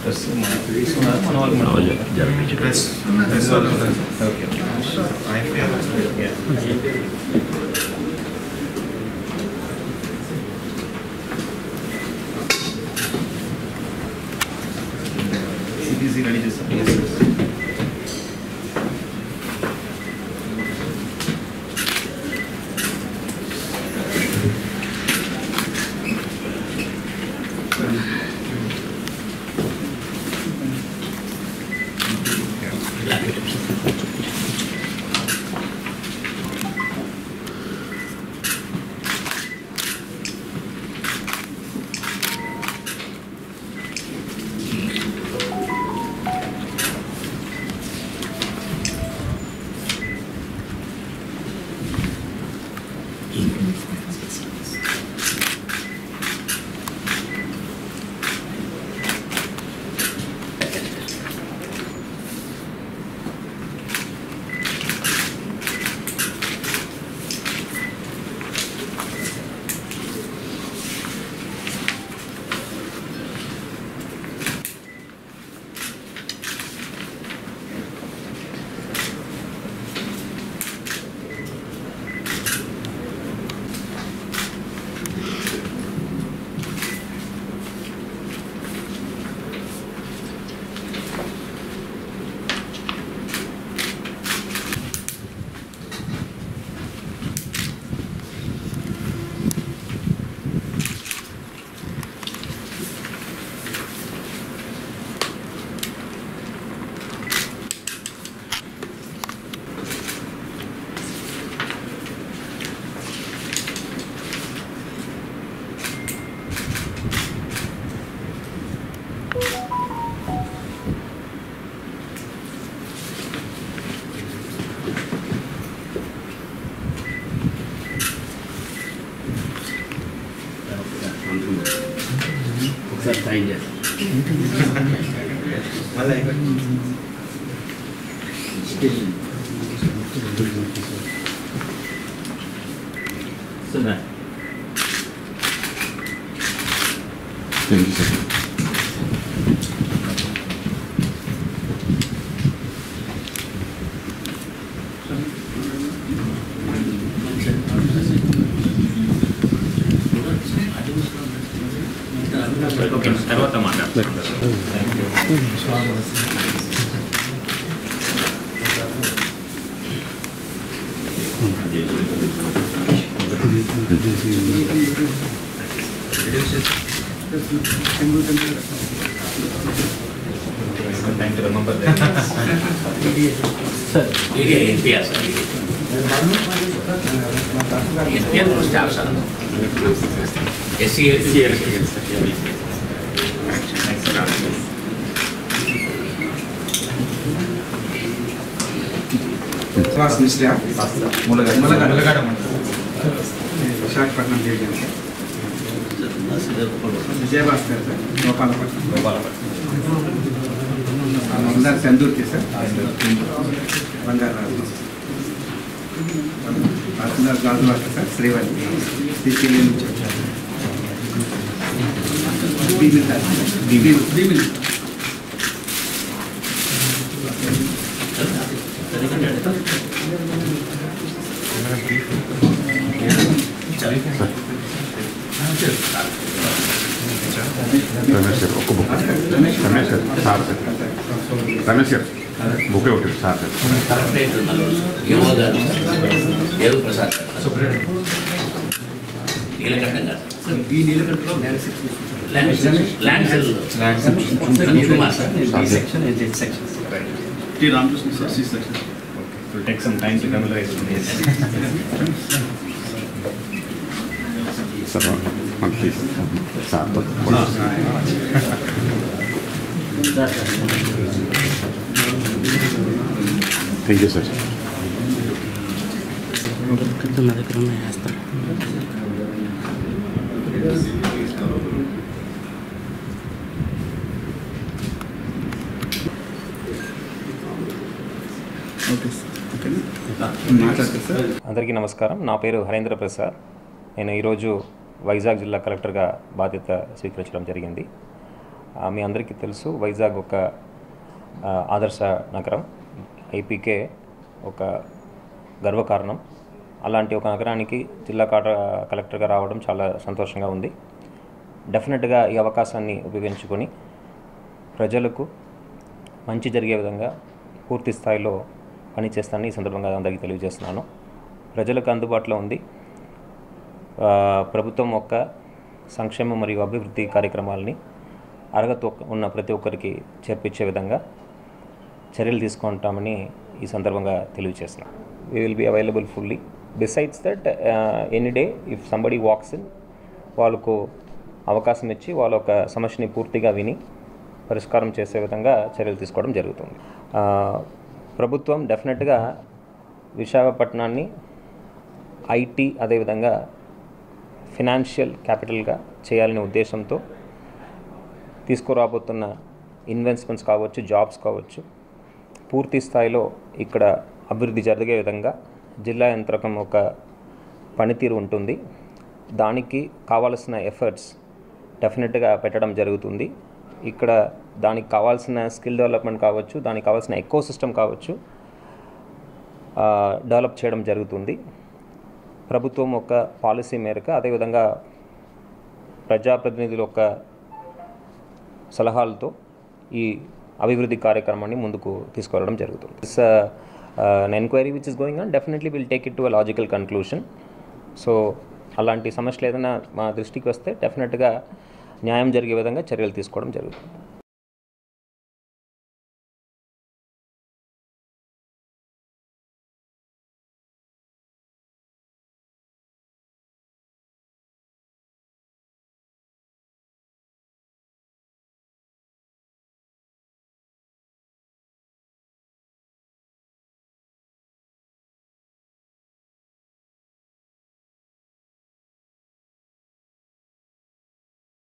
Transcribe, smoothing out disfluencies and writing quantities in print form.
Dress తీసుకున్నారు మన వాళ్ళు డ్రెస్ ఓకే సిటీసీ రెడీ చేస్తాం. ఒకసారి సైన్ చేస్తాం. తర్వాత మాట్లాడతాం. Time to remember that. Sir, NPR sir. NPR no staff sir. SCL. Class Mr. Mulagada Visakhapatnam Division. Vijayabhaskar sir. Gopalapatnam. Mandar Sandurki sir. Mandar Mandar Gazwaka sir. Srivalli. Sicilian. Bimil. Ramesh గారు book ఒకటి sir దేవు ప్రసాద్ నీలకంఠం గారు ఈ నీలకంఠంలో land cell Kumar sir section T. Ramakrishna sir, C section. It will take some time to familiarize with this. Sir మనకి సార్తో thank you sir. నా దగ్గర వేస్తాను. అందరికీ నమస్కారం. నా పేరు హరేంద్ర ప్రసాద్. నేను ఈరోజు వైజాగ్ జిల్లా కలెక్టర్గా బాధ్యత స్వీకరించడం జరిగింది. మీ అందరికీ తెలుసు వైజాగ్ ఒక ఆదర్శ నగరం, ఐపీకే ఒక గర్వకారణం. అలాంటి ఒక నగరానికి జిల్లా కలెక్టర్గా రావడం చాలా సంతోషంగా ఉంది. డెఫినెట్గా ఈ అవకాశాన్ని ఉపయోగించుకొని ప్రజలకు మంచి జరిగే విధంగా పూర్తి స్థాయిలో పనిచేస్తానని ఈ సందర్భంగా అందరికీ తెలియజేస్తున్నాను. ప్రజలకు అందుబాటులో ఉంది. ప్రభుత్వం యొక్క సంక్షేమ మరియు అభివృద్ధి కార్యక్రమాలని అర్హత ఉన్న ప్రతి ఒక్కరికి చేర్పించే విధంగా చర్యలు తీసుకుంటామని ఈ సందర్భంగా తెలియజేస్తున్నాను. We will be available fully. Besides that any day if somebody walks in, వాళ్ళకు అవకాశం ఇచ్చి వాళ్ళ ఒక సమస్యని పూర్తిగా విని పరిష్కారం చేసే విధంగా చర్యలు తీసుకోవడం జరుగుతుంది. ప్రభుత్వం డెఫినెట్గా విశాఖపట్నాన్ని ఐటీ అదేవిధంగా ఫినాన్షియల్ క్యాపిటల్గా చేయాలనే ఉద్దేశంతో తీసుకురాబోతున్న ఇన్వెస్ట్మెంట్స్ కావచ్చు, జాబ్స్ కావచ్చు, పూర్తి స్థాయిలో ఇక్కడ అభివృద్ధి జరిగే విధంగా జిల్లా యంత్రకం ఒక పనితీరు ఉంటుంది. దానికి కావాల్సిన ఎఫర్ట్స్ డెఫినెట్గా పెట్టడం జరుగుతుంది. ఇక్కడ దానికి కావాల్సిన స్కిల్ డెవలప్మెంట్ కావచ్చు, దానికి కావాల్సిన ఎకో సిస్టమ్ కావచ్చు డెవలప్ చేయడం జరుగుతుంది. ప్రభుత్వం ఒక పాలసీ మేరకు అదేవిధంగా ప్రజాప్రతినిధుల యొక్క సలహాలతో ఈ అభివృద్ధి కార్యక్రమాన్ని ముందుకు తీసుకువెళ్ళడం జరుగుతుంది. This an enquiry which is going on, definitely we'll take it to a logical conclusion. So అలాంటి సమస్యలు ఏదైనా మా దృష్టికి వస్తే డెఫినెట్గా న్యాయం జరిగే విధంగా చర్యలు తీసుకోవడం జరుగుతుంది.